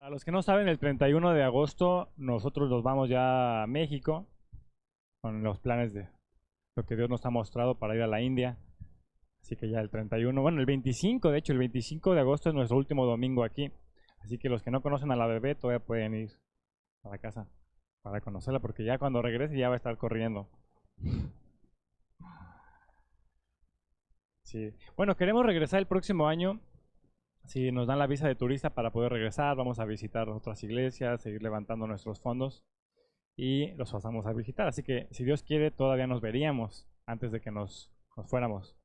A los que no saben, el 31 de agosto nosotros nos vamos ya a México con los planes de lo que Dios nos ha mostrado para ir a la India. Así que ya el 31, bueno, el 25, de hecho, el 25 de agosto es nuestro último domingo aquí. Así que los que no conocen a la bebé todavía pueden ir a la casa para conocerla, porque ya cuando regrese ya va a estar corriendo. Sí. Bueno, queremos regresar el próximo año. Si nos dan la visa de turista para poder regresar, vamos a visitar otras iglesias, seguir levantando nuestros fondos y los pasamos a visitar. Así que si Dios quiere, todavía nos veríamos antes de que nos fuéramos.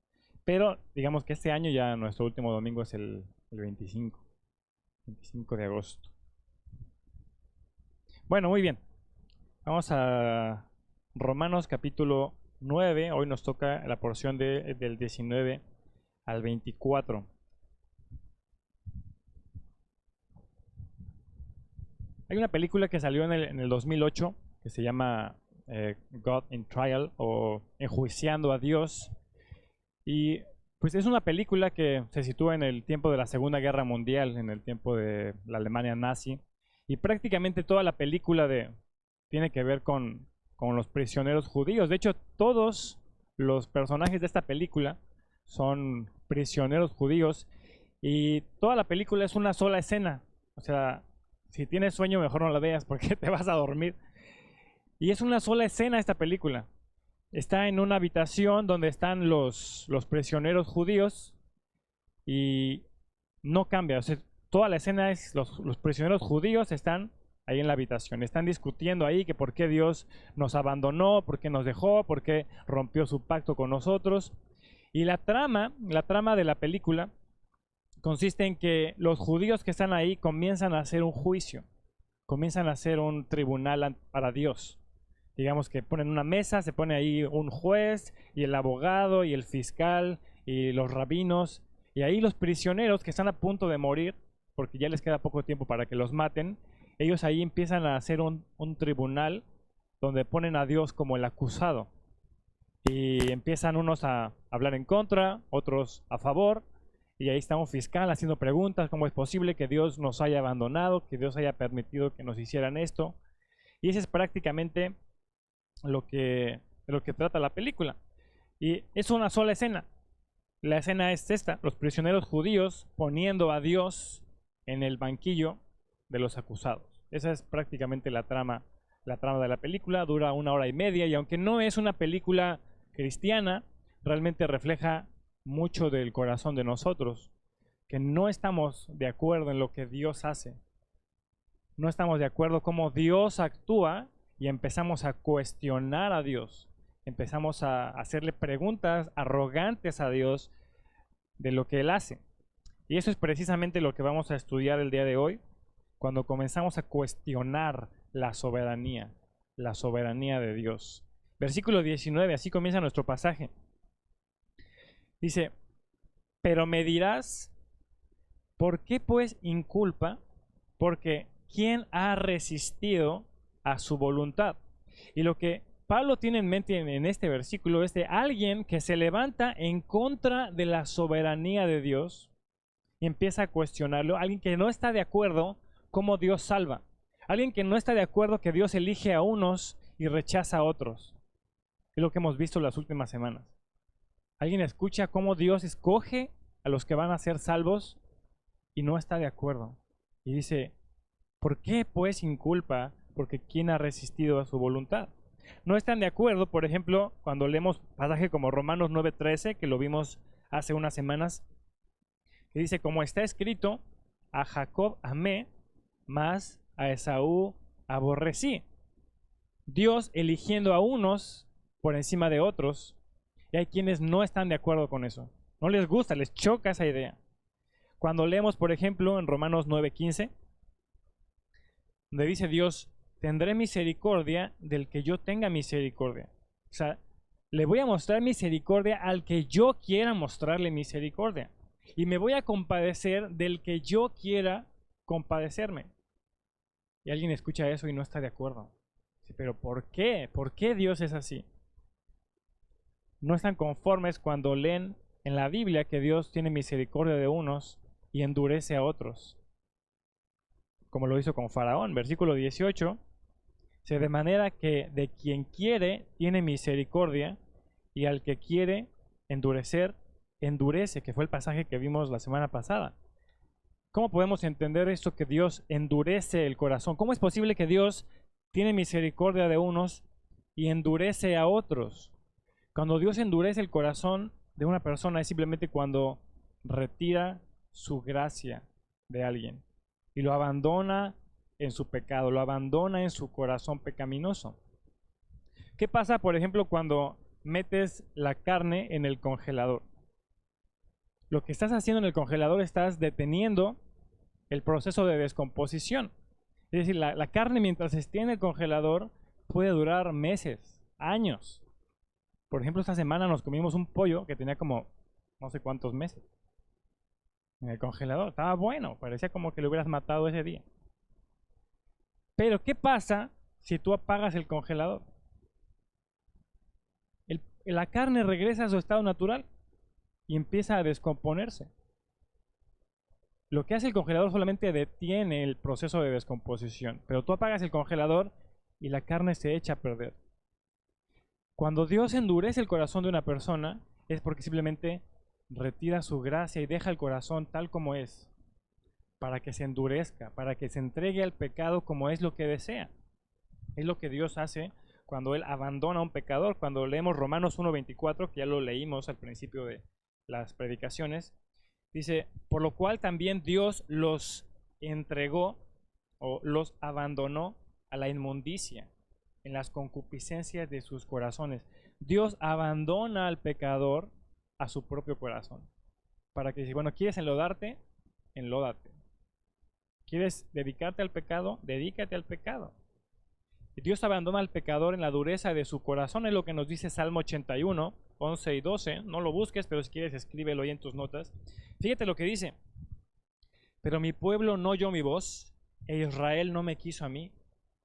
Pero digamos que este año ya nuestro último domingo es el 25 de agosto. Bueno, muy bien. Vamos a Romanos capítulo 9. Hoy nos toca la porción del 19 al 24. Hay una película que salió en el 2008 que se llama God in Trial o Enjuiciando a Dios. Y pues es una película que se sitúa en el tiempo de la Segunda Guerra Mundial, en el tiempo de la Alemania nazi. Y prácticamente toda la película tiene que ver con los prisioneros judíos. De hecho, todos los personajes de esta película son prisioneros judíos. Y toda la película es una sola escena. O sea, si tienes sueño, mejor no la veas porque te vas a dormir. Y es una sola escena esta película. Está en una habitación donde están los prisioneros judíos y no cambia. O sea, toda la escena es los prisioneros judíos están ahí en la habitación. Están discutiendo ahí que por qué Dios nos abandonó, por qué nos dejó, por qué rompió su pacto con nosotros. Y la trama de la película consiste en que los judíos que están ahí comienzan a hacer un juicio, comienzan a hacer un tribunal para Dios. Digamos que ponen una mesa, se pone ahí un juez y el abogado y el fiscal y los rabinos, y ahí los prisioneros que están a punto de morir, porque ya les queda poco tiempo para que los maten, ellos ahí empiezan a hacer un tribunal donde ponen a Dios como el acusado. Y empiezan unos a hablar en contra, otros a favor, y ahí está un fiscal haciendo preguntas, ¿cómo es posible que Dios nos haya abandonado, que Dios haya permitido que nos hicieran esto? Y ese es prácticamente de lo que trata la película. Y es una sola escena. La escena es esta, los prisioneros judíos poniendo a Dios en el banquillo de los acusados. Esa es prácticamente la trama de la película. Dura 1 hora y media y aunque no es una película cristiana, realmente refleja mucho del corazón de nosotros, que no estamos de acuerdo en lo que Dios hace. No estamos de acuerdo cómo Dios actúa y empezamos a cuestionar a Dios. Empezamos a hacerle preguntas arrogantes a Dios de lo que Él hace. Y eso es precisamente lo que vamos a estudiar el día de hoy, cuando comenzamos a cuestionar la soberanía de Dios. Versículo 19, así comienza nuestro pasaje. Dice, pero me dirás, ¿por qué pues inculpa? Porque ¿quién ha resistido a su voluntad? Y lo que Pablo tiene en mente en este versículo es de alguien que se levanta en contra de la soberanía de Dios y empieza a cuestionarlo, alguien que no está de acuerdo cómo Dios salva, alguien que no está de acuerdo que Dios elige a unos y rechaza a otros. Es lo que hemos visto las últimas semanas. Alguien escucha cómo Dios escoge a los que van a ser salvos y no está de acuerdo. Y dice, ¿por qué pues inculpa? Porque ¿quién ha resistido a su voluntad? No están de acuerdo, por ejemplo, cuando leemos pasaje como Romanos 9:13, que lo vimos hace unas semanas, que dice, como está escrito, a Jacob amé, mas a Esaú aborrecí. Dios eligiendo a unos por encima de otros, y hay quienes no están de acuerdo con eso. No les gusta, les choca esa idea. Cuando leemos, por ejemplo, en Romanos 9:15, donde dice Dios, tendré misericordia del que yo tenga misericordia. O sea, le voy a mostrar misericordia al que yo quiera mostrarle misericordia. Y me voy a compadecer del que yo quiera compadecerme. Y alguien escucha eso y no está de acuerdo. Pero ¿por qué? ¿Por qué Dios es así? No están conformes cuando leen en la Biblia que Dios tiene misericordia de unos y endurece a otros. como lo hizo con Faraón. Versículo 18, dice, de manera que de quien quiere tiene misericordia, y al que quiere endurecer, endurece, que fue el pasaje que vimos la semana pasada. ¿Cómo podemos entender esto que Dios endurece el corazón? ¿Cómo es posible que Dios tiene misericordia de unos y endurece a otros? Cuando Dios endurece el corazón de una persona es simplemente cuando retira su gracia de alguien y lo abandona en su pecado, lo abandona en su corazón pecaminoso. ¿Qué pasa, por ejemplo, cuando metes la carne en el congelador? Lo que estás haciendo en el congelador, estás deteniendo el proceso de descomposición. Es decir, la carne mientras esté en el congelador puede durar meses, años. Por ejemplo, esta semana nos comimos un pollo que tenía como no sé cuántos meses en el congelador. Estaba bueno, parecía como que lo hubieras matado ese día. Pero ¿qué pasa si tú apagas el congelador? La carne regresa a su estado natural y empieza a descomponerse. Lo que hace el congelador solamente detiene el proceso de descomposición, pero tú apagas el congelador y la carne se echa a perder. Cuando Dios endurece el corazón de una persona es porque simplemente retira su gracia y deja el corazón tal como es, para que se endurezca, para que se entregue al pecado como es lo que desea. Es lo que Dios hace cuando Él abandona a un pecador. Cuando leemos Romanos 1:24, que ya lo leímos al principio de las predicaciones, dice, por lo cual también Dios los entregó o los abandonó a la inmundicia en las concupiscencias de sus corazones. Dios abandona al pecador a su propio corazón. Para que si, bueno, quieres enlodarte, enlódate. ¿Quieres dedicarte al pecado? Dedícate al pecado. Y Dios abandona al pecador en la dureza de su corazón, es lo que nos dice Salmo 81, 11 y 12. No lo busques, pero si quieres escríbelo ahí en tus notas. Fíjate lo que dice. Pero mi pueblo no oyó mi voz, e Israel no me quiso a mí.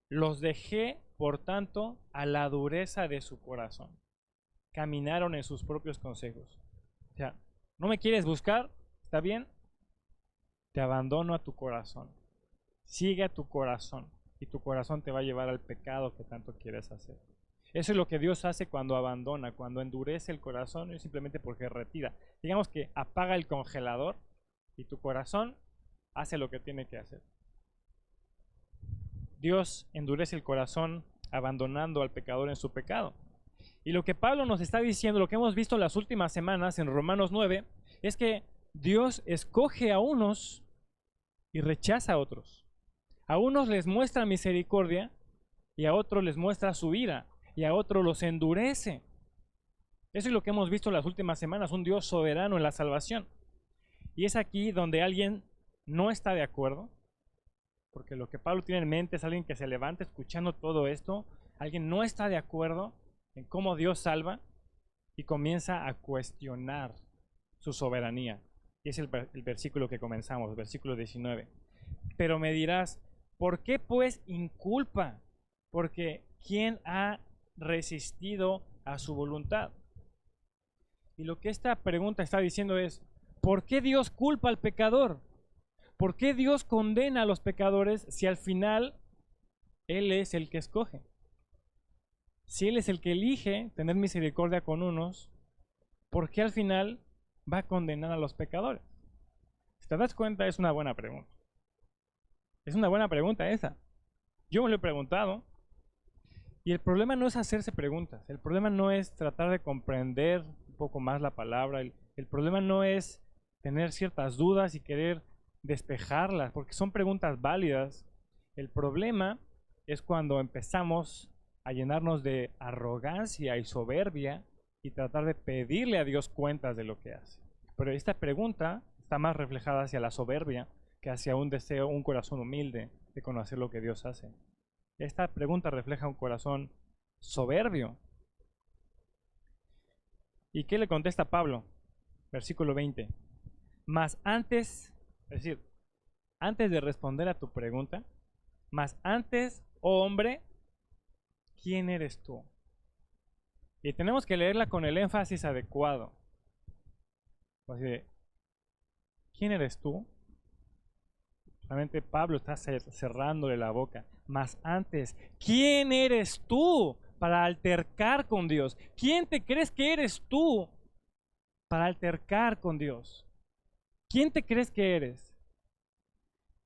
Los dejé, por tanto, a la dureza de su corazón. Caminaron en sus propios consejos. O sea, ¿no me quieres buscar? ¿Está bien? Te abandono a tu corazón. Sigue a tu corazón. Y tu corazón te va a llevar al pecado que tanto quieres hacer. Eso es lo que Dios hace cuando abandona, cuando endurece el corazón, es simplemente porque retira. Digamos que apaga el congelador y tu corazón hace lo que tiene que hacer. Dios endurece el corazón abandonando al pecador en su pecado. Y lo que Pablo nos está diciendo, lo que hemos visto las últimas semanas en Romanos 9, es que Dios escoge a unos y rechaza a otros. A unos les muestra misericordia y a otros les muestra su ira y a otros los endurece. Eso es lo que hemos visto las últimas semanas, un Dios soberano en la salvación. Y es aquí donde alguien no está de acuerdo, porque lo que Pablo tiene en mente es alguien que se levanta escuchando todo esto, alguien no está de acuerdo en cómo Dios salva y comienza a cuestionar su soberanía. Y es el versículo que comenzamos, versículo 19. Pero me dirás, ¿por qué pues inculpa? Porque ¿quién ha resistido a su voluntad? Y lo que esta pregunta está diciendo es, ¿por qué Dios culpa al pecador? ¿Por qué Dios condena a los pecadores si al final Él es el que escoge? Si Él es el que elige tener misericordia con unos, ¿por qué al final va a condenar a los pecadores? Si te das cuenta, es una buena pregunta. Es una buena pregunta esa. Yo me lo he preguntado. Y el problema no es hacerse preguntas. El problema no es tratar de comprender un poco más la palabra. El problema no es tener ciertas dudas y querer despejarlas, porque son preguntas válidas. El problema es cuando empezamos a llenarnos de arrogancia y soberbia y tratar de pedirle a Dios cuentas de lo que hace. Pero esta pregunta está más reflejada hacia la soberbia que hacia un deseo, un corazón humilde de conocer lo que Dios hace. Esta pregunta refleja un corazón soberbio. ¿Y qué le contesta Pablo? Versículo 20. Mas antes, es decir, antes de responder a tu pregunta, mas antes, oh hombre, ¿quién eres tú? Y tenemos que leerla con el énfasis adecuado. Así de, ¿quién eres tú? Realmente Pablo está cerrándole la boca. Mas antes, ¿quién eres tú para altercar con Dios? ¿Quién te crees que eres tú para altercar con Dios? ¿Quién te crees que eres?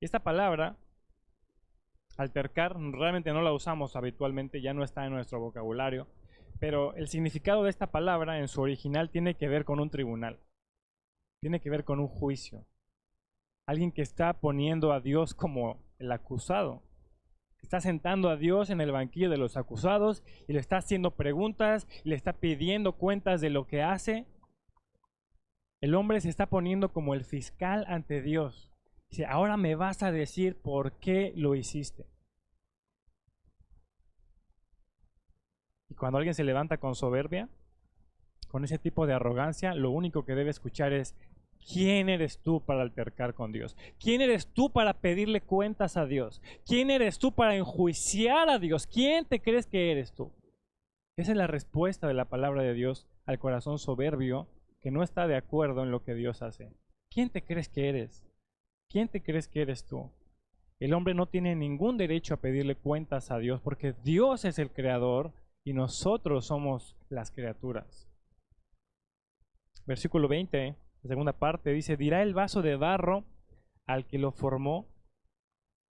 Esta palabra, altercar, realmente no la usamos habitualmente, ya no está en nuestro vocabulario, pero el significado de esta palabra en su original tiene que ver con un tribunal, tiene que ver con un juicio. Alguien que está poniendo a Dios como el acusado, está sentando a Dios en el banquillo de los acusados y le está haciendo preguntas, y le está pidiendo cuentas de lo que hace. El hombre se está poniendo como el fiscal ante Dios. Dice, ahora me vas a decir por qué lo hiciste. Y cuando alguien se levanta con soberbia, con ese tipo de arrogancia, lo único que debe escuchar es, ¿quién eres tú para altercar con Dios? ¿Quién eres tú para pedirle cuentas a Dios? ¿Quién eres tú para enjuiciar a Dios? ¿Quién te crees que eres tú? Esa es la respuesta de la palabra de Dios al corazón soberbio que no está de acuerdo en lo que Dios hace. ¿Quién te crees que eres? ¿Quién te crees que eres tú? El hombre no tiene ningún derecho a pedirle cuentas a Dios porque Dios es el creador y nosotros somos las criaturas. Versículo 20, la segunda parte, dice, dirá el vaso de barro al que lo formó,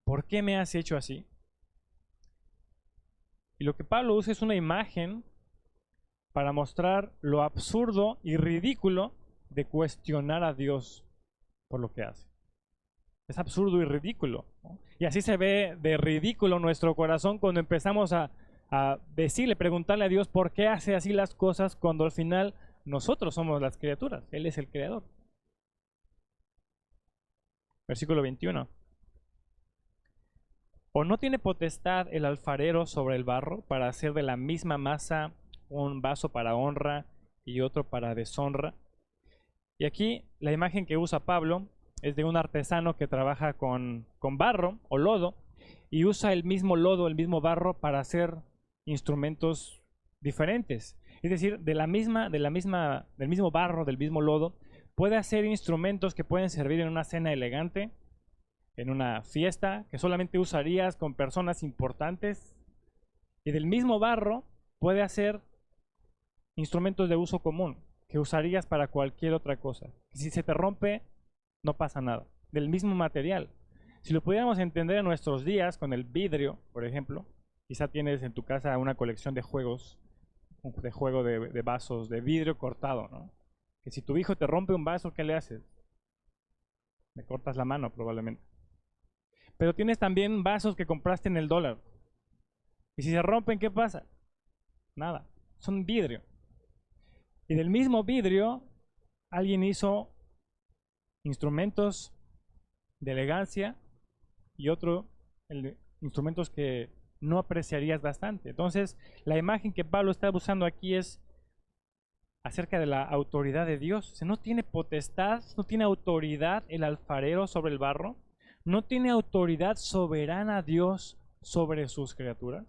¿por qué me has hecho así? Y lo que Pablo usa es una imagen para mostrar lo absurdo y ridículo de cuestionar a Dios por lo que hace. Es absurdo y ridículo, ¿no? Y así se ve de ridículo nuestro corazón cuando empezamos a decirle, preguntarle a Dios por qué hace así las cosas cuando al final nosotros somos las criaturas, Él es el creador. Versículo 21. ¿O no tiene potestad el alfarero sobre el barro para hacer de la misma masa un vaso para honra y otro para deshonra? Y aquí la imagen que usa Pablo es de un artesano que trabaja con barro o lodo y usa el mismo lodo, el mismo barro para hacer instrumentos diferentes. Es decir, del mismo barro, del mismo lodo, puede hacer instrumentos que pueden servir en una cena elegante, en una fiesta, que solamente usarías con personas importantes. Y del mismo barro puede hacer instrumentos de uso común, que usarías para cualquier otra cosa. Si se te rompe, no pasa nada. Del mismo material. Si lo pudiéramos entender en nuestros días con el vidrio, por ejemplo, quizá tienes en tu casa una colección de juegos, de vasos de vidrio cortado, ¿no? Que si tu hijo te rompe un vaso, ¿qué le haces? Le cortas la mano probablemente. Pero tienes también vasos que compraste en el dólar. Y si se rompen, ¿qué pasa? Nada, son vidrio. Y del mismo vidrio, alguien hizo instrumentos de elegancia y instrumentos que no apreciarías bastante. Entonces, la imagen que Pablo está usando aquí es acerca de la autoridad de Dios. O sea, no tiene potestad, no tiene autoridad el alfarero sobre el barro, no tiene autoridad soberana Dios sobre sus criaturas.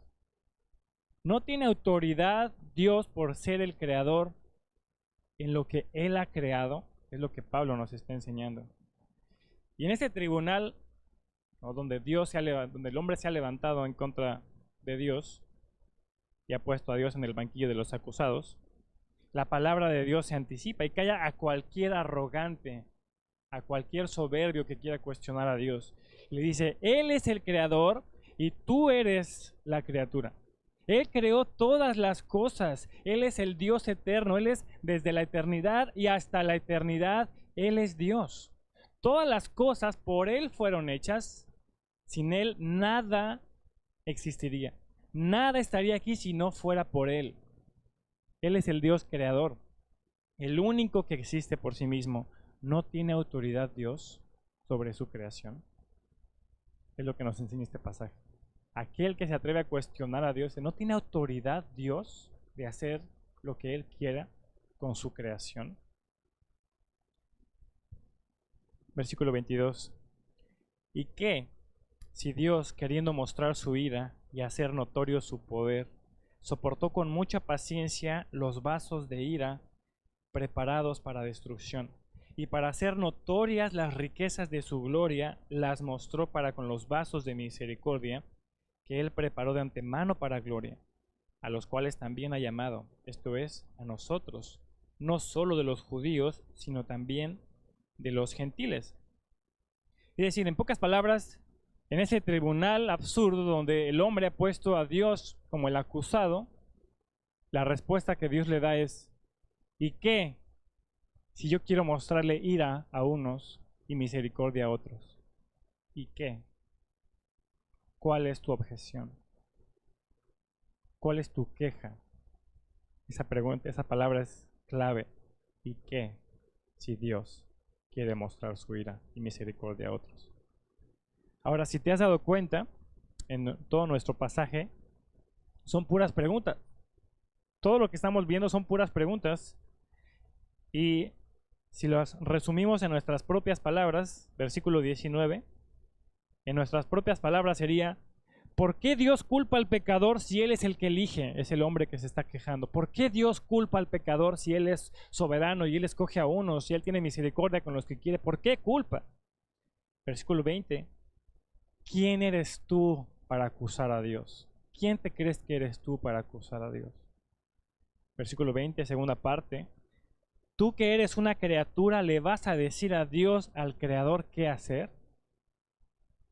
No tiene autoridad Dios por ser el creador en lo que Él ha creado, es lo que Pablo nos está enseñando. Y en este tribunal, ¿no?, donde el hombre se ha levantado en contra de Dios y ha puesto a Dios en el banquillo de los acusados, la palabra de Dios se anticipa y calla a cualquier arrogante, a cualquier soberbio que quiera cuestionar a Dios. Y le dice, Él es el creador y tú eres la criatura. Él creó todas las cosas. Él es el Dios eterno. Él es desde la eternidad y hasta la eternidad. Él es Dios. Todas las cosas por Él fueron hechas. Sin Él nada existiría. Nada estaría aquí si no fuera por Él. Él es el Dios creador. El único que existe por sí mismo. ¿No tiene autoridad Dios sobre su creación? Es lo que nos enseña este pasaje. Aquel que se atreve a cuestionar a Dios, ¿no tiene autoridad Dios de hacer lo que Él quiera con su creación? Versículo 22. ¿Y qué si Dios, queriendo mostrar su ira y hacer notorio su poder, soportó con mucha paciencia los vasos de ira preparados para destrucción, y para hacer notorias las riquezas de su gloria, las mostró para con los vasos de misericordia que Él preparó de antemano para gloria, a los cuales también ha llamado, esto es, a nosotros, no solo de los judíos, sino también de los gentiles. Es decir, en pocas palabras, en ese tribunal absurdo donde el hombre ha puesto a Dios como el acusado, la respuesta que Dios le da es: ¿y qué si yo quiero mostrarle ira a unos y misericordia a otros? ¿Y qué? ¿Cuál es tu objeción? ¿Cuál es tu queja? Esa pregunta, esa palabra es clave. ¿Y qué si Dios quiere mostrar su ira y misericordia a otros? Ahora, si te has dado cuenta, en todo nuestro pasaje son puras preguntas. Todo lo que estamos viendo son puras preguntas. Y si las resumimos en nuestras propias palabras, versículo 19, en nuestras propias palabras sería: ¿por qué Dios culpa al pecador si Él es el que elige? Es el hombre que se está quejando. ¿Por qué Dios culpa al pecador si Él es soberano y Él escoge a unos, si Él tiene misericordia con los que quiere? ¿Por qué culpa? Versículo 20. ¿Quién eres tú para acusar a Dios? ¿Quién te crees que eres tú para acusar a Dios? Versículo 20, segunda parte. ¿Tú que eres una criatura le vas a decir a Dios, al Creador, qué hacer?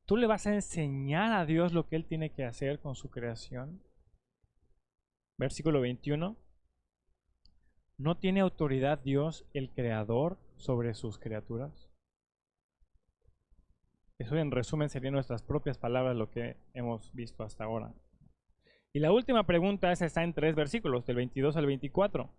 ¿Tú le vas a enseñar a Dios lo que Él tiene que hacer con su creación? Versículo 21. ¿No tiene autoridad Dios, el Creador, sobre sus criaturas? Eso en resumen serían nuestras propias palabras, lo que hemos visto hasta ahora. Y la última pregunta, esa está en 3 versículos, del 22 al 24.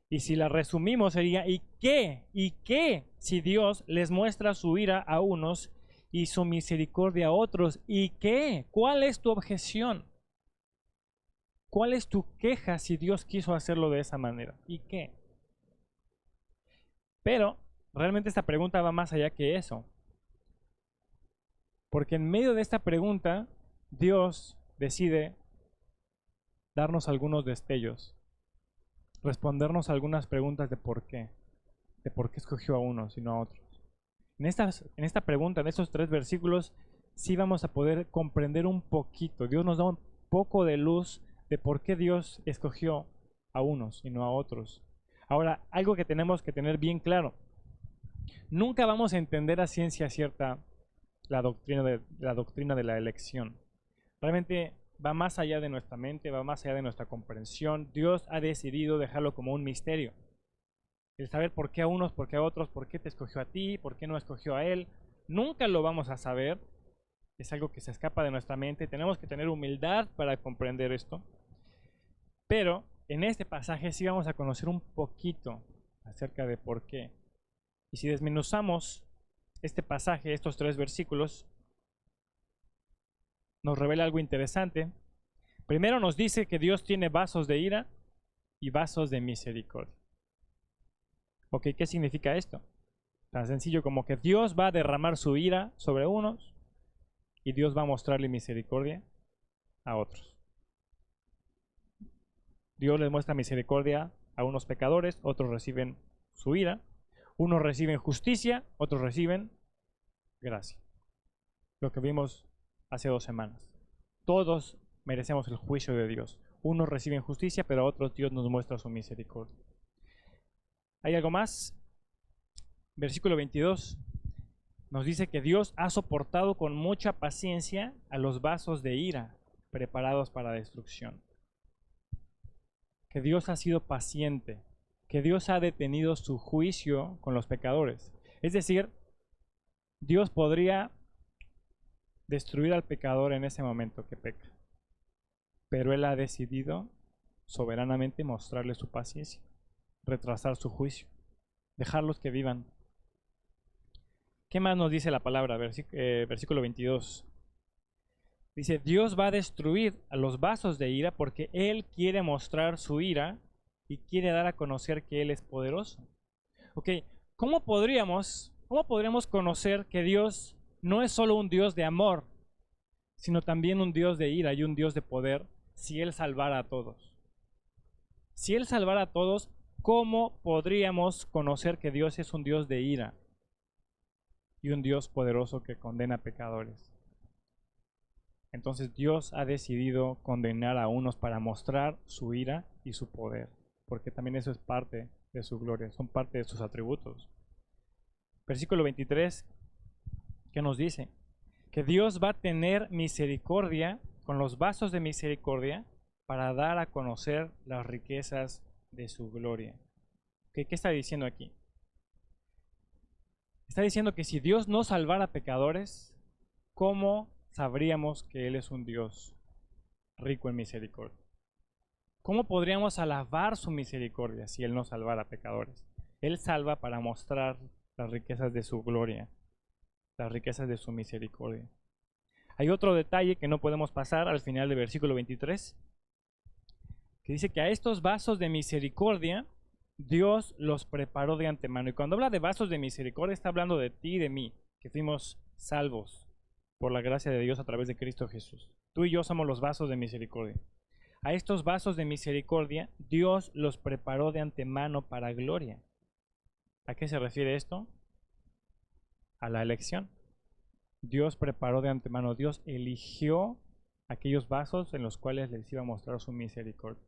Y si la resumimos sería: ¿y qué? ¿Y qué si Dios les muestra su ira a unos y su misericordia a otros? ¿Y qué? ¿Cuál es tu objeción? ¿Cuál es tu queja si Dios quiso hacerlo de esa manera? ¿Y qué? Pero realmente esta pregunta va más allá que eso. Porque en medio de esta pregunta, Dios decide darnos algunos destellos, respondernos algunas preguntas de por qué escogió a unos y no a otros. En esta pregunta, en estos 3 versículos, sí vamos a poder comprender un poquito. Dios nos da un poco de luz de por qué Dios escogió a unos y no a otros. Ahora, algo que tenemos que tener bien claro: nunca vamos a entender a ciencia cierta la doctrina de la elección. Realmente va más allá de nuestra mente, va más allá de nuestra comprensión. Dios ha decidido dejarlo como un misterio. El saber por qué a unos, por qué a otros, por qué te escogió a ti, por qué no escogió a él, nunca lo vamos a saber. Es algo que se escapa de nuestra mente. Tenemos que tener humildad para comprender esto. Pero en este pasaje sí vamos a conocer un poquito acerca de por qué. Y si desmenuzamos este pasaje, estos 3 versículos, nos revela algo interesante. Primero nos dice que Dios tiene vasos de ira y vasos de misericordia. Ok, ¿qué significa esto? Tan sencillo como que Dios va a derramar su ira sobre unos y Dios va a mostrarle misericordia a otros. Dios les muestra misericordia a unos pecadores, otros reciben su ira. Unos reciben justicia, otros reciben gracia. Lo que vimos hace 2 semanas. Todos merecemos el juicio de Dios. Unos reciben justicia, pero a otros Dios nos muestra su misericordia. ¿Hay algo más? Versículo 22 nos dice que Dios ha soportado con mucha paciencia a los vasos de ira preparados para destrucción. Que Dios ha sido paciente, que Dios ha detenido su juicio con los pecadores. Es decir, Dios podría destruir al pecador en ese momento que peca, pero Él ha decidido soberanamente mostrarle su paciencia, retrasar su juicio, dejarlos que vivan. ¿Qué más nos dice la palabra? Versículo 22. Dice: Dios va a destruir a los vasos de ira porque Él quiere mostrar su ira y quiere dar a conocer que Él es poderoso. Ok, ¿cómo podríamos conocer que Dios no es solo un Dios de amor, sino también un Dios de ira y un Dios de poder, si Él salvara a todos? Si Él salvara a todos, ¿cómo podríamos conocer que Dios es un Dios de ira y un Dios poderoso que condena pecadores? Entonces Dios ha decidido condenar a unos para mostrar su ira y su poder, porque también eso es parte de su gloria, son parte de sus atributos. Versículo 23, ¿qué nos dice? Que Dios va a tener misericordia con los vasos de misericordia para dar a conocer las riquezas de su gloria. ¿Qué está diciendo aquí? Está diciendo que si Dios no salvara pecadores, ¿cómo sabríamos que Él es un Dios rico en misericordia? ¿Cómo podríamos alabar su misericordia si Él no salvara pecadores? Él salva para mostrar las riquezas de su gloria, las riquezas de su misericordia. Hay otro detalle que no podemos pasar al final del versículo 23, que dice que a estos vasos de misericordia Dios los preparó de antemano. Y cuando habla de vasos de misericordia está hablando de ti y de mí, que fuimos salvos por la gracia de Dios a través de Cristo Jesús. Tú y yo somos los vasos de misericordia. A estos vasos de misericordia Dios los preparó de antemano para gloria. ¿A qué se refiere esto? A la elección. Dios preparó de antemano, Dios eligió aquellos vasos en los cuales les iba a mostrar su misericordia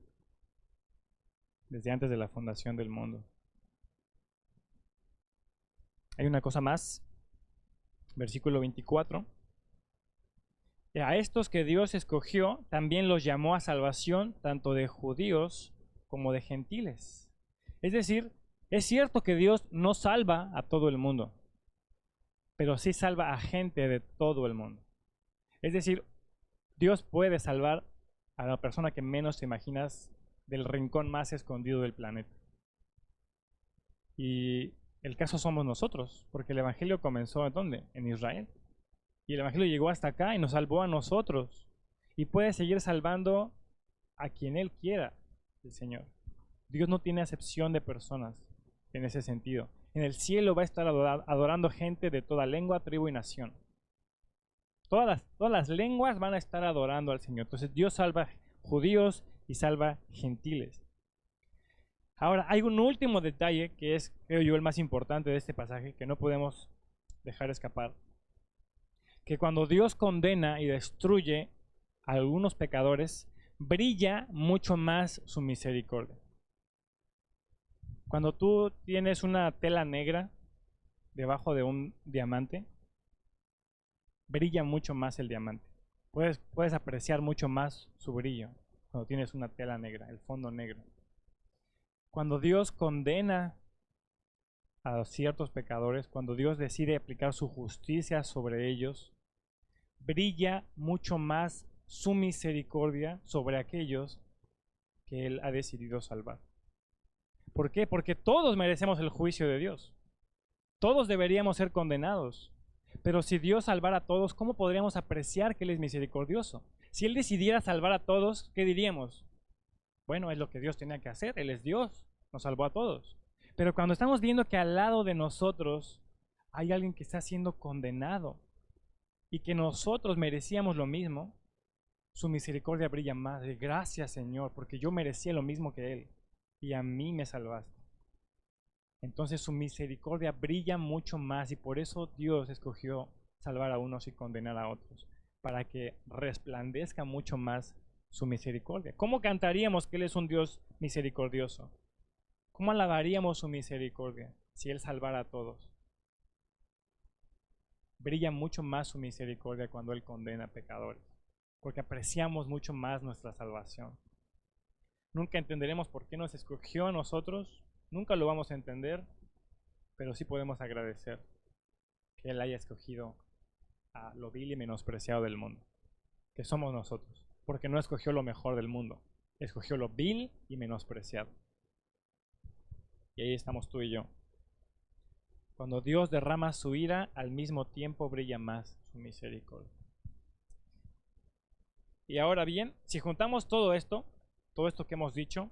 desde antes de la fundación del mundo. Hay una cosa más, versículo 24. A estos que Dios escogió, también los llamó a salvación, tanto de judíos como de gentiles. Es decir, es cierto que Dios no salva a todo el mundo, pero sí salva a gente de todo el mundo. Es decir, Dios puede salvar a la persona que menos te imaginas del rincón más escondido del planeta. Y el caso somos nosotros, porque el Evangelio comenzó ¿en dónde? En Israel. Y el Evangelio llegó hasta acá y nos salvó a nosotros. Y puede seguir salvando a quien Él quiera, el Señor. Dios no tiene acepción de personas en ese sentido. En el cielo va a estar adorando gente de toda lengua, tribu y nación. Todas las lenguas van a estar adorando al Señor. Entonces Dios salva judíos y salva gentiles. Ahora, hay un último detalle que es, creo yo, el más importante de este pasaje, que no podemos dejar escapar. Que cuando Dios condena y destruye a algunos pecadores, brilla mucho más su misericordia. Cuando tú tienes una tela negra debajo de un diamante, brilla mucho más el diamante. Puedes apreciar mucho más su brillo cuando tienes una tela negra, el fondo negro. Cuando Dios condena a ciertos pecadores, cuando Dios decide aplicar su justicia sobre ellos, brilla mucho más su misericordia sobre aquellos que Él ha decidido salvar. ¿Por qué? Porque todos merecemos el juicio de Dios. Todos deberíamos ser condenados. Pero si Dios salvara a todos, ¿cómo podríamos apreciar que Él es misericordioso? Si Él decidiera salvar a todos, ¿qué diríamos? Bueno, es lo que Dios tenía que hacer. Él es Dios, nos salvó a todos. Pero cuando estamos viendo que al lado de nosotros hay alguien que está siendo condenado y que nosotros merecíamos lo mismo, su misericordia brilla más. Gracias, Señor, porque yo merecía lo mismo que Él y a mí me salvaste. Entonces su misericordia brilla mucho más y por eso Dios escogió salvar a unos y condenar a otros, para que resplandezca mucho más su misericordia. ¿Cómo cantaríamos que Él es un Dios misericordioso? ¿Cómo alabaríamos su misericordia si Él salvara a todos? Brilla mucho más su misericordia cuando Él condena a pecadores, porque apreciamos mucho más nuestra salvación. Nunca entenderemos por qué nos escogió a nosotros, nunca lo vamos a entender, pero sí podemos agradecer que Él haya escogido a lo vil y menospreciado del mundo, que somos nosotros, porque no escogió lo mejor del mundo, escogió lo vil y menospreciado. Y ahí estamos tú y yo. Cuando Dios derrama su ira, al mismo tiempo brilla más su misericordia. Y ahora bien, si juntamos todo esto que hemos dicho,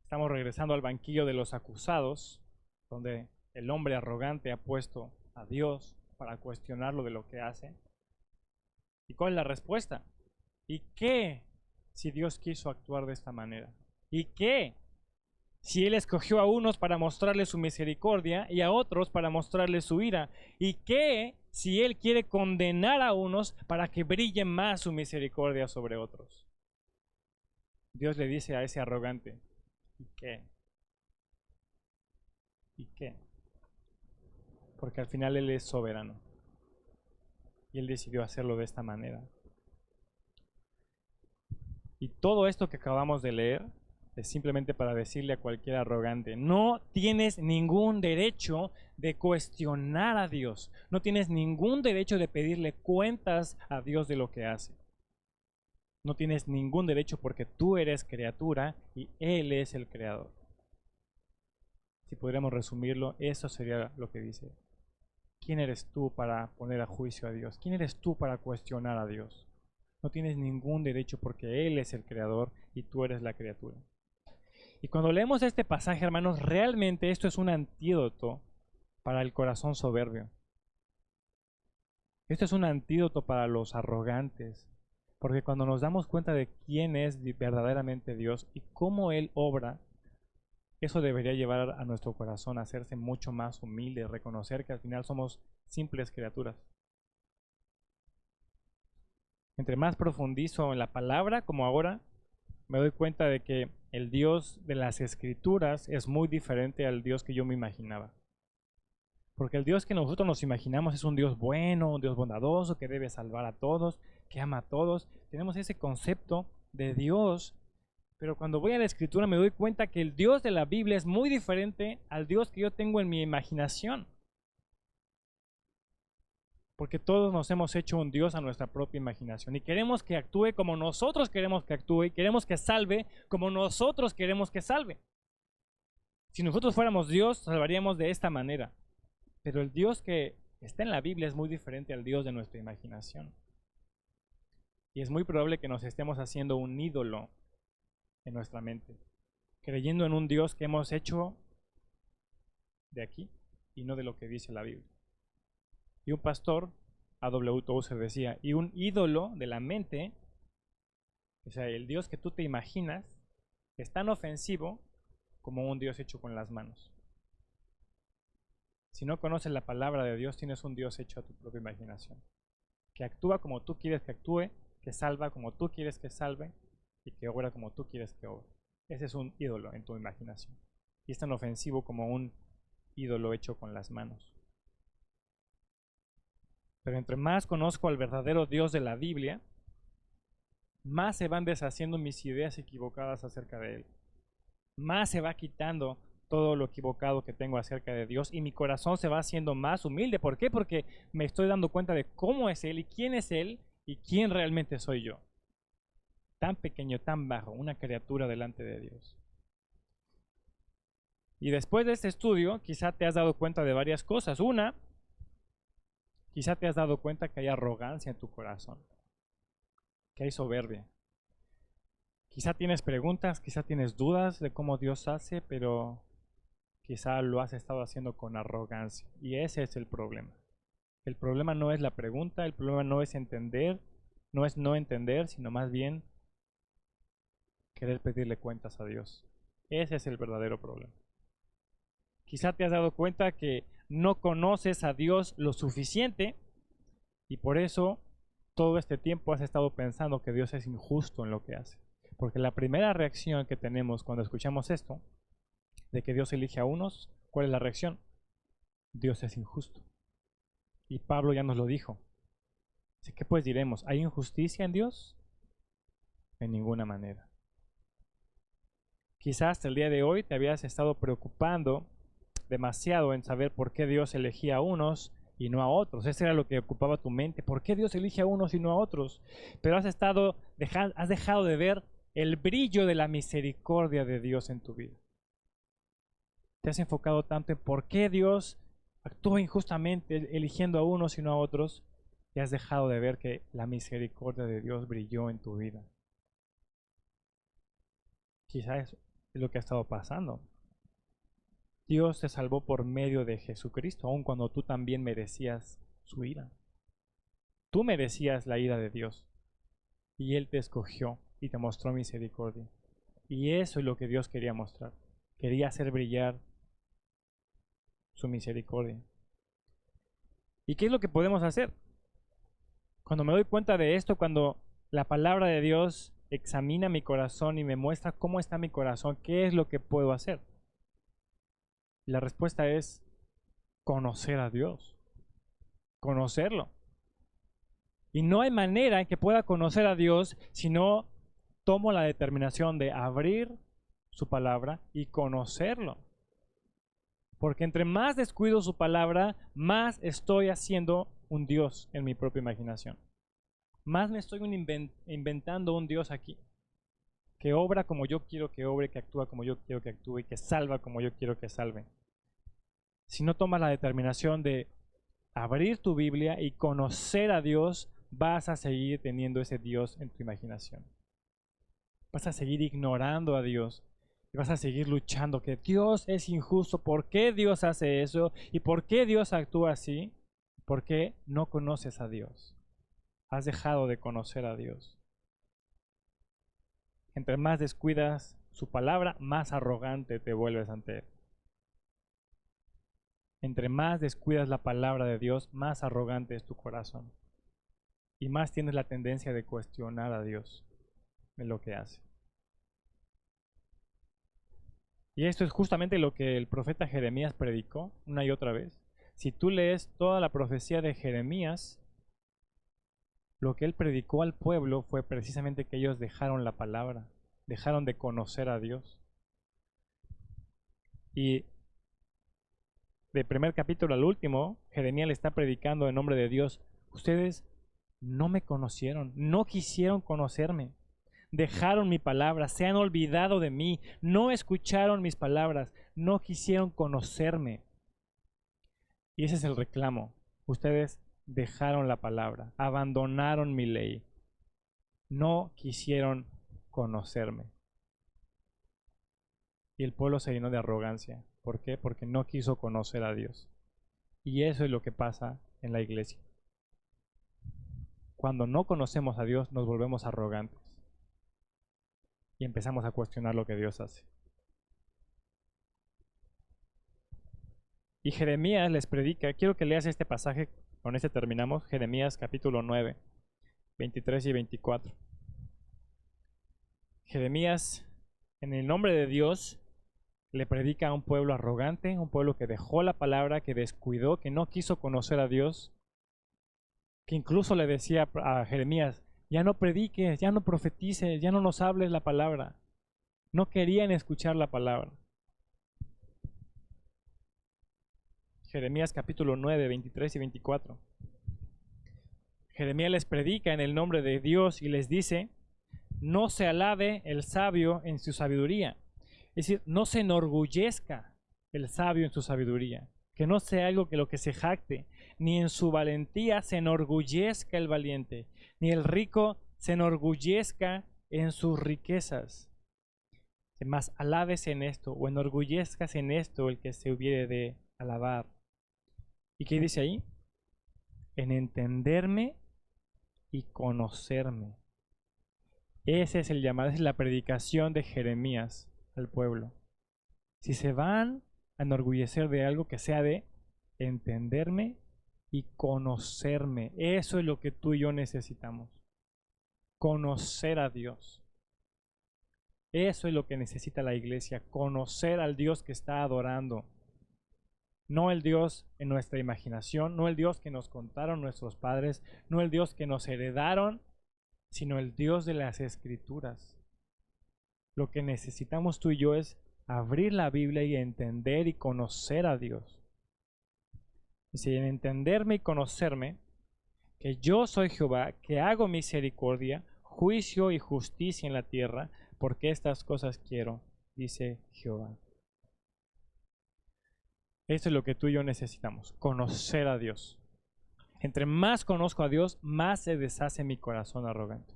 estamos regresando al banquillo de los acusados, donde el hombre arrogante ha puesto a Dios para cuestionarlo de lo que hace. ¿Y cuál es la respuesta? ¿Y qué si Dios quiso actuar de esta manera? ¿Y qué Si Él escogió a unos para mostrarles su misericordia y a otros para mostrarles su ira. ¿Y qué si Él quiere condenar a unos para que brille más su misericordia sobre otros? Dios le dice a ese arrogante, ¿y qué? ¿Y qué? Porque al final Él es soberano. Y Él decidió hacerlo de esta manera. Y todo esto que acabamos de leer es simplemente para decirle a cualquier arrogante, no tienes ningún derecho de cuestionar a Dios. No tienes ningún derecho de pedirle cuentas a Dios de lo que hace. No tienes ningún derecho porque tú eres criatura y Él es el creador. Si pudiéramos resumirlo, eso sería lo que dice. ¿Quién eres tú para poner a juicio a Dios? ¿Quién eres tú para cuestionar a Dios? No tienes ningún derecho porque Él es el creador y tú eres la criatura. Y cuando leemos este pasaje, hermanos, realmente esto es un antídoto para el corazón soberbio. Esto es un antídoto para los arrogantes. Porque cuando nos damos cuenta de quién es verdaderamente Dios y cómo Él obra, eso debería llevar a nuestro corazón a hacerse mucho más humilde, reconocer que al final somos simples criaturas. Entre más profundizo en la palabra, como ahora, me doy cuenta de que el Dios de las Escrituras es muy diferente al Dios que yo me imaginaba. Porque el Dios que nosotros nos imaginamos es un Dios bueno, un Dios bondadoso, que debe salvar a todos, que ama a todos. Tenemos ese concepto de Dios, pero cuando voy a la Escritura me doy cuenta que el Dios de la Biblia es muy diferente al Dios que yo tengo en mi imaginación. Porque todos nos hemos hecho un Dios a nuestra propia imaginación y queremos que actúe como nosotros queremos que actúe y queremos que salve como nosotros queremos que salve. Si nosotros fuéramos Dios, salvaríamos de esta manera. Pero el Dios que está en la Biblia es muy diferente al Dios de nuestra imaginación. Y es muy probable que nos estemos haciendo un ídolo en nuestra mente, creyendo en un Dios que hemos hecho de aquí y no de lo que dice la Biblia. Y un pastor, A.W. Tozer, decía, y un ídolo de la mente, o sea, el Dios que tú te imaginas, es tan ofensivo como un Dios hecho con las manos. Si no conoces la palabra de Dios, tienes un Dios hecho a tu propia imaginación, que actúa como tú quieres que actúe, que salva como tú quieres que salve y que obra como tú quieres que obre. Ese es un ídolo en tu imaginación. Y es tan ofensivo como un ídolo hecho con las manos. Pero entre más conozco al verdadero Dios de la Biblia, más se van deshaciendo mis ideas equivocadas acerca de Él. Más se va quitando todo lo equivocado que tengo acerca de Dios y mi corazón se va haciendo más humilde. ¿Por qué? Porque me estoy dando cuenta de cómo es Él y quién es Él y quién realmente soy yo. Tan pequeño, tan bajo, una criatura delante de Dios. Y después de este estudio, quizá te has dado cuenta de varias cosas. Una, quizá te has dado cuenta que hay arrogancia en tu corazón, que hay soberbia. Quizá tienes preguntas, quizá tienes dudas de cómo Dios hace, pero quizá lo has estado haciendo con arrogancia. Y ese es el problema. El problema no es la pregunta, el problema no es entender, no es no entender, sino más bien querer pedirle cuentas a Dios. Ese es el verdadero problema. Quizá te has dado cuenta que no conoces a Dios lo suficiente y por eso todo este tiempo has estado pensando que Dios es injusto en lo que hace. Porque la primera reacción que tenemos cuando escuchamos esto, de que Dios elige a unos, ¿cuál es la reacción? Dios es injusto. Y Pablo ya nos lo dijo. Así que pues diremos, ¿hay injusticia en Dios? En ninguna manera. Quizás hasta el día de hoy te habías estado preocupando demasiado en saber por qué Dios elegía a unos y no a otros. Eso era lo que ocupaba tu mente. ¿Por qué Dios elige a unos y no a otros? Pero has dejado de ver el brillo de la misericordia de Dios en tu vida. Te has enfocado tanto en por qué Dios actúa injustamente eligiendo a unos y no a otros, y has dejado de ver que la misericordia de Dios brilló en tu vida. Quizás es lo que ha estado pasando. Dios te salvó por medio de Jesucristo, aun cuando tú también merecías su ira. Tú merecías la ira de Dios, y Él te escogió y te mostró misericordia. Y eso es lo que Dios quería mostrar. quería hacer brillar su misericordia. ¿Y qué es lo que podemos hacer? Cuando me doy cuenta de esto, cuando la palabra de Dios examina mi corazón y me muestra cómo está mi corazón, ¿qué es lo que puedo hacer? Y la respuesta es conocer a Dios, conocerlo. Y no hay manera en que pueda conocer a Dios si no tomo la determinación de abrir su palabra y conocerlo. Porque entre más descuido su palabra, más estoy haciendo un Dios en mi propia imaginación. Más me estoy inventando un Dios aquí, que obra como yo quiero que obre, que actúa como yo quiero que actúe y que salva como yo quiero que salve. Si no tomas la determinación de abrir tu Biblia y conocer a Dios, vas a seguir teniendo ese Dios en tu imaginación. Vas a seguir ignorando a Dios y vas a seguir luchando que Dios es injusto. ¿Por qué Dios hace eso? ¿Y por qué Dios actúa así? Porque no conoces a Dios. Has dejado de conocer a Dios. Entre más descuidas su palabra, más arrogante te vuelves ante Él. Entre más descuidas la palabra de Dios, más arrogante es tu corazón. Y más tienes la tendencia de cuestionar a Dios en lo que hace. Y esto es justamente lo que el profeta Jeremías predicó una y otra vez. Si tú lees toda la profecía de Jeremías, lo que él predicó al pueblo fue precisamente que ellos dejaron la palabra, dejaron de conocer a Dios. Y del primer capítulo al último, Jeremías le está predicando en nombre de Dios. Ustedes no me conocieron, no quisieron conocerme. Dejaron mi palabra, se han olvidado de mí, no escucharon mis palabras, no quisieron conocerme. Y ese es el reclamo. Ustedes dejaron la palabra, abandonaron mi ley, no quisieron conocerme. Y el pueblo se llenó de arrogancia. ¿Por qué? Porque no quiso conocer a Dios. Y eso es lo que pasa en la iglesia. Cuando no conocemos a Dios, nos volvemos arrogantes y empezamos a cuestionar lo que Dios hace. Y Jeremías les predica, quiero que leas este pasaje, con este terminamos, Jeremías capítulo 9, 23 y 24. Jeremías, en el nombre de Dios, le predica a un pueblo arrogante, un pueblo que dejó la palabra, que descuidó, que no quiso conocer a Dios, que incluso le decía a Jeremías, ya no prediques, ya no profetices, ya no nos hables la palabra. No querían escuchar la palabra. Jeremías capítulo 9, 23 y 24. Jeremías les predica en el nombre de Dios y les dice, no se alabe el sabio en su sabiduría. Es decir, no se enorgullezca el sabio en su sabiduría, que no sea algo que lo que se jacte, ni en su valentía se enorgullezca el valiente, ni el rico se enorgullezca en sus riquezas. Mas alabes en esto, o enorgullezcas en esto el que se hubiere de alabar. ¿Y qué dice ahí? En entenderme y conocerme. Ese es el llamado, esa es la predicación de Jeremías al pueblo. Si se van a enorgullecer de algo, que sea de entenderme y conocerme. Eso es lo que tú y yo necesitamos. Conocer a Dios. Eso es lo que necesita la iglesia. Conocer al Dios que está adorando. No el Dios en nuestra imaginación, no el Dios que nos contaron nuestros padres, no el Dios que nos heredaron, sino el Dios de las Escrituras. Lo que necesitamos tú y yo es abrir la Biblia y entender y conocer a Dios. Y en entenderme y conocerme, que yo soy Jehová, que hago misericordia, juicio y justicia en la tierra, porque estas cosas quiero, dice Jehová. Esto es lo que tú y yo necesitamos, conocer a Dios. Entre más conozco a Dios, más se deshace mi corazón arrogante.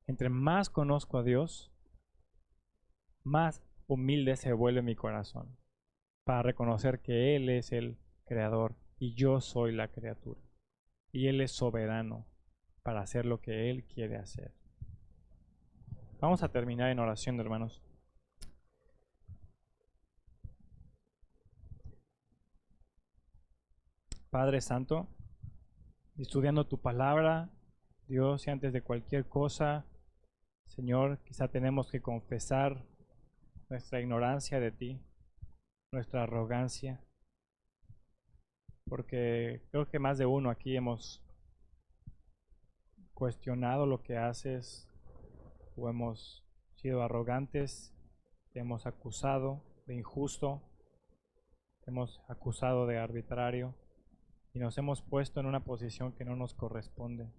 Entre más conozco a Dios, más humilde se vuelve mi corazón para reconocer que Él es el creador y yo soy la criatura. Y Él es soberano para hacer lo que Él quiere hacer. Vamos a terminar en oración, hermanos. Padre Santo, estudiando tu palabra, Dios, y antes de cualquier cosa, Señor, quizá tenemos que confesar nuestra ignorancia de ti, nuestra arrogancia, porque creo que más de uno aquí hemos cuestionado lo que haces o hemos sido arrogantes, te hemos acusado de injusto, te hemos acusado de arbitrario y nos hemos puesto en una posición que no nos corresponde.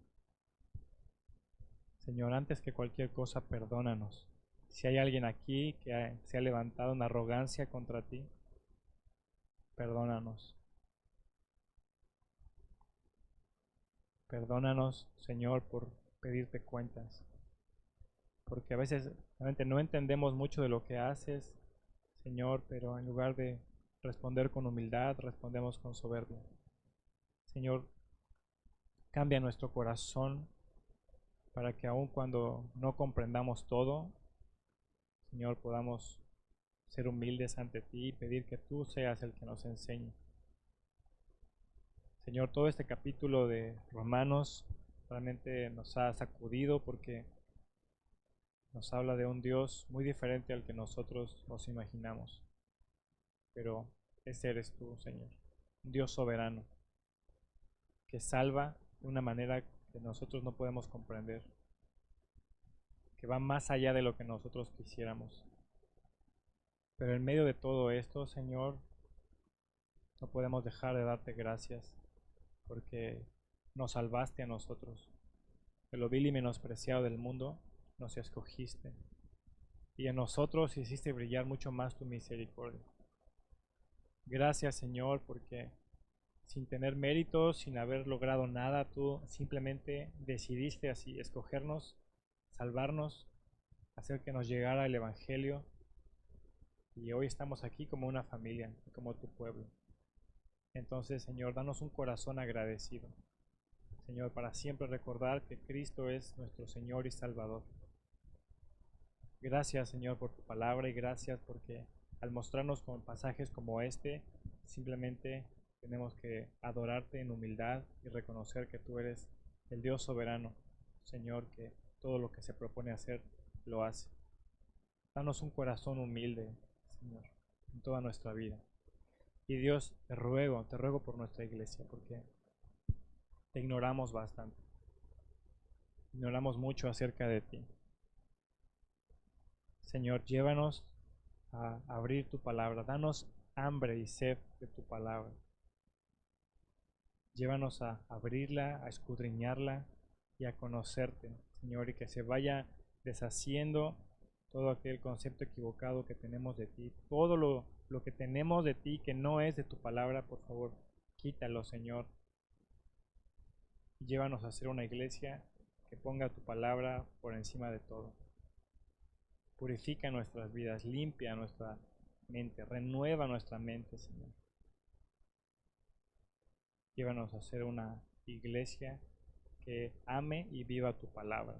Señor, antes que cualquier cosa, perdónanos. Si hay alguien aquí que se ha levantado en arrogancia contra ti, perdónanos. Perdónanos, Señor, por pedirte cuentas. Porque a veces realmente no entendemos mucho de lo que haces, Señor, pero en lugar de responder con humildad, respondemos con soberbia. Señor, cambia nuestro corazón para que aun cuando no comprendamos todo, Señor, podamos ser humildes ante ti y pedir que tú seas el que nos enseñe. Señor, todo este capítulo de Romanos realmente nos ha sacudido porque nos habla de un Dios muy diferente al que nosotros nos imaginamos. Pero ese eres tú, Señor, un Dios soberano que salva de una manera que nosotros no podemos comprender, que va más allá de lo que nosotros quisiéramos. Pero en medio de todo esto, Señor, no podemos dejar de darte gracias porque nos salvaste a nosotros. De lo vil y menospreciado del mundo, nos escogiste y en nosotros hiciste brillar mucho más tu misericordia. Gracias, Señor, porque sin tener méritos, sin haber logrado nada, tú simplemente decidiste así escogernos, salvarnos, hacer que nos llegara el Evangelio y hoy estamos aquí como una familia, como tu pueblo. Entonces, Señor, danos un corazón agradecido, Señor, para siempre recordar que Cristo es nuestro Señor y Salvador. Gracias, Señor, por tu palabra y gracias porque al mostrarnos con pasajes como este, simplemente tenemos que adorarte en humildad y reconocer que tú eres el Dios soberano, Señor, que todo lo que se propone hacer lo hace. Danos un corazón humilde, Señor, en toda nuestra vida. Y Dios, te ruego por nuestra iglesia, porque te ignoramos bastante. Ignoramos mucho acerca de ti. Señor, llévanos a abrir tu palabra. Danos hambre y sed de tu palabra. Llévanos a abrirla, a escudriñarla y a conocerte, Señor, y que se vaya deshaciendo todo aquel concepto equivocado que tenemos de ti. Todo lo que tenemos de ti que no es de tu palabra, por favor, quítalo, Señor. Y llévanos a ser una iglesia que ponga tu palabra por encima de todo. Purifica nuestras vidas, limpia nuestra mente, renueva nuestra mente, Señor. Llévanos a ser una iglesia que ame y viva tu palabra,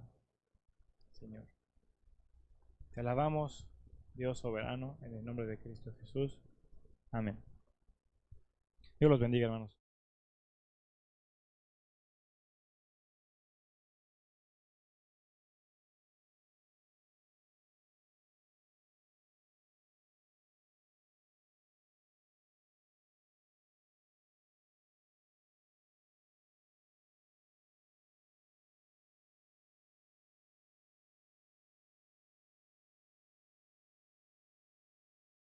Señor. Te alabamos, Dios soberano, en el nombre de Cristo Jesús. Amén. Dios los bendiga, hermanos.